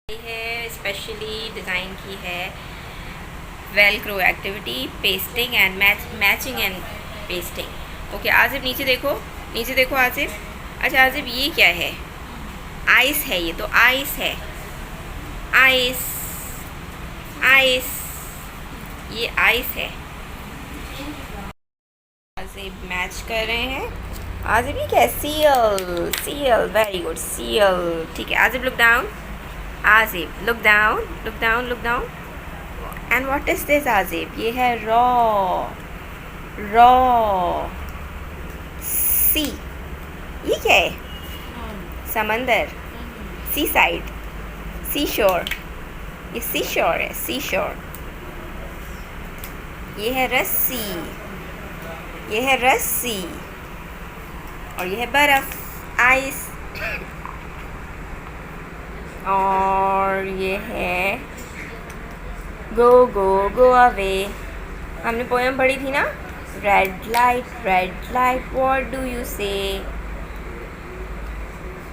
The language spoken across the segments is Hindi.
है स्पेशली डिज़ाइन की है Velcro activity pasting and matching and pasting. Okay Asif नीचे देखो आसिफ। अच्छा आसिफ ये क्या है? आइस है, ये तो आइस है। आइस आइस ये आइस है। आसिफ मैच कर रहे हैं। आसिफ ये क्या है? Seal seal, very good seal. ठीक है Asif look down. Asif look down, look down, look down. And what is this Asif? ये है रॉ सी। ये क्या है? समंदर, सी साइड, सी शोर। ये सी शोर है, सी शोर। ये है रस्सी, ये है रस्सी। और ये है बर्फ, आइस। और ये है गो गो गो अवे। हमने पोएम पढ़ी थी ना, red light what do you say.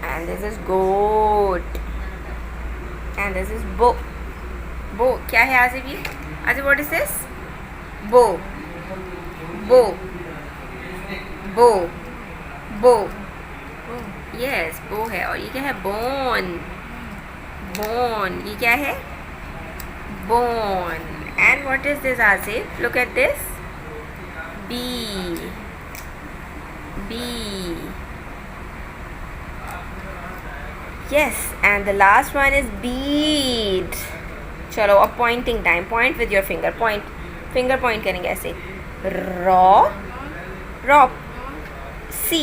And this is goat and this is bow. Bow क्या है आसिफ? ये आसिफ व्हाट इज दिस? बो बो बो बो। यस बो है। और ये क्या है? Bone bone. ये क्या है? Bone. And what is this Asif? Look at this, bee bee. Yes and the last one is bead. चलो अब pointing time. Point with your finger, point, finger point करेंगे ऐसे। Raw raw, sea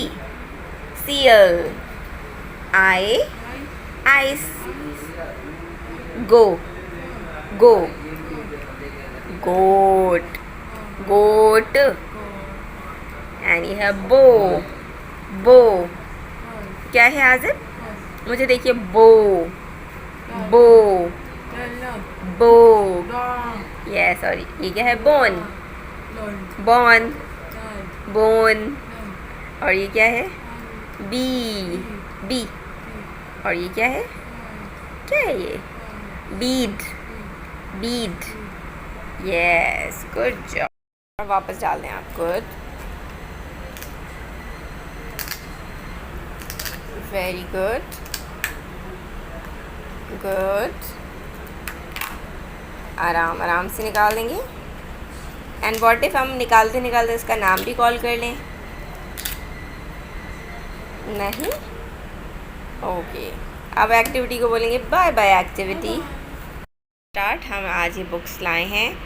seal, I ice, go go goat goat. And ये है बो बो। क्या है आजिब? मुझे देखिए, बो बो बो। यस। और ये क्या है? Bone bone bone. और ये क्या है? Bee bee. और ये क्या है? क्या है ये? Bead bead. Yes good job. और वापस डाल दें आप। Good, very good good. आराम आराम से निकाल देंगे। एंड व्हाट इफ हम निकालते निकालते इसका नाम भी कॉल कर लें? नहीं? ओके अब एक्टिविटी को बोलेंगे बाय बाय एक्टिविटी। स्टार्ट। हम आज ये बुक्स लाए हैं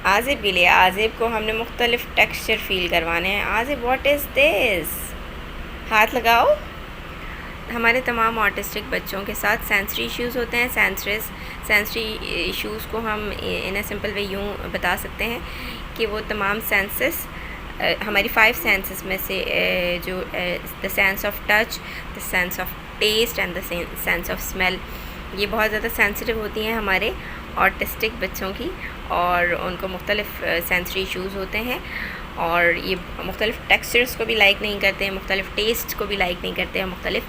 आजिब के लिए। आजिब को हमने मुख्तलिफ टेक्सचर फील करवाने हैं। आजिब व्हाट इज़ दिस? हाथ लगाओ। हमारे तमाम ऑटिस्टिक बच्चों के साथ सेंसरी इश्यूज़ होते हैं। सेंसरी इश्यूज़ को हम इन अ सिंपल वे यूँ बता सकते हैं कि वो तमाम सेंसेस, हमारी 5 सेंसेस में से जो the sense of touch, the sense of taste and the sense of smell, ये बहुत ज़्यादा सेंसिटिव होती हैं हमारे ऑटिस्टिक बच्चों की। और उनको मुख्तलिफ सेंसरी इश्यूज़ होते हैं और ये मुख्तलिफ टेक्सचर्स को भी लाइक नहीं करते हैं, मुख्तलिफ टेस्ट को भी लाइक नहीं करते हैं, मुख्तलिफ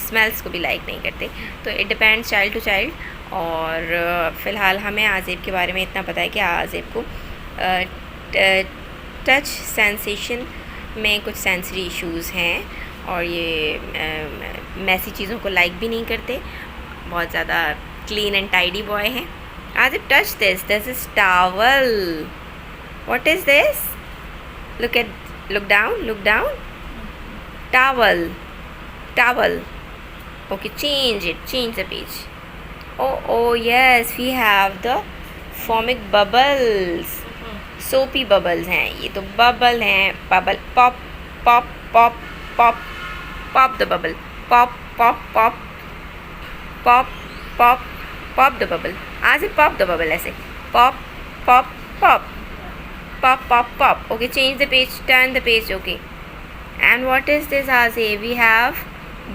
स्मेल्स को भी लाइक नहीं करते। तो it depends child to child. और फ़िलहाल हमें आजिब के बारे में इतना पता है कि आजिब को टच सेंसेशन में कुछ सेंसरी इश्यूज़ हैं और ये मैसी चीज़ों को लाइक भी नहीं करते। बहुत ज़्यादा क्लीन एंड टाइडी बॉय हैं। आजिब touch this is towel. What is this? Look down. Towel towel. Okay change the page. Oh yes, we have the foamic bubbles. Soapy bubbles हैं ये, तो बबल हैं। Bubble pop pop pop pop pop the bubble, pop pop pop pop pop pop the bubble. आज पॉप द बबल ऐसे, pop pop pop pop pop pop. Okay change the page, turn the page. Okay and what is this? आज we have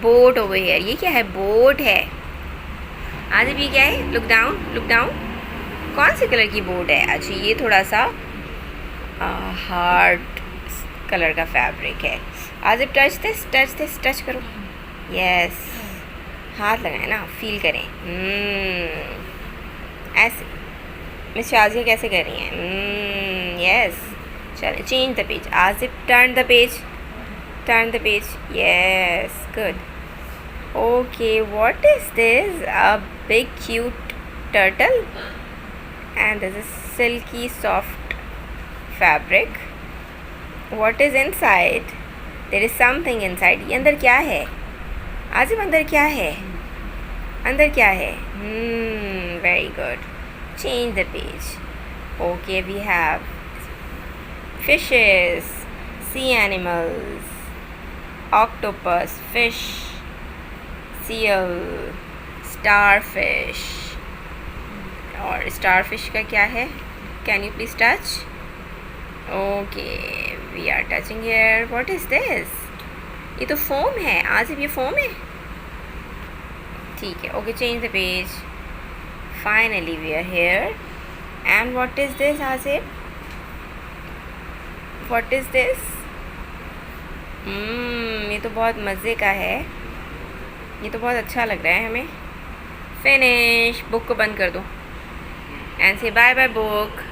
boat over here. ये क्या है? बोट है। आज ये क्या है? Look down. कौन से कलर की बोट है? अच्छा ये थोड़ा सा हार्ड कलर का फैब्रिक है। आज टच दिस, टच करो। यस हाथ लगाएं ना, फील करें। ऐसे मिस शाजिया कैसे कर रही हैं? यस। चलो change the page. Asif turn the page, turn the page. Yes good. Okay, what is this? A big cute turtle and this is silky soft fabric. What is inside? There is something inside. ये अंदर क्या है? आजिम अंदर क्या है? अंदर क्या है? Very good. Change the page. Okay, we have fishes, sea animals, octopus, fish, seal, starfish. और स्टारफिश का क्या है? Can you please touch? Okay, we are touching here. What is this? ये तो फोम है। आसिफ ये फोम है? ठीक है। Okay, change the page. Finally we are here. And what is this Asif? What is this? ये तो बहुत मज़े का है। ये तो बहुत अच्छा लग रहा है हमें। फिनिश। बुक को बंद कर दो and say bye bye book.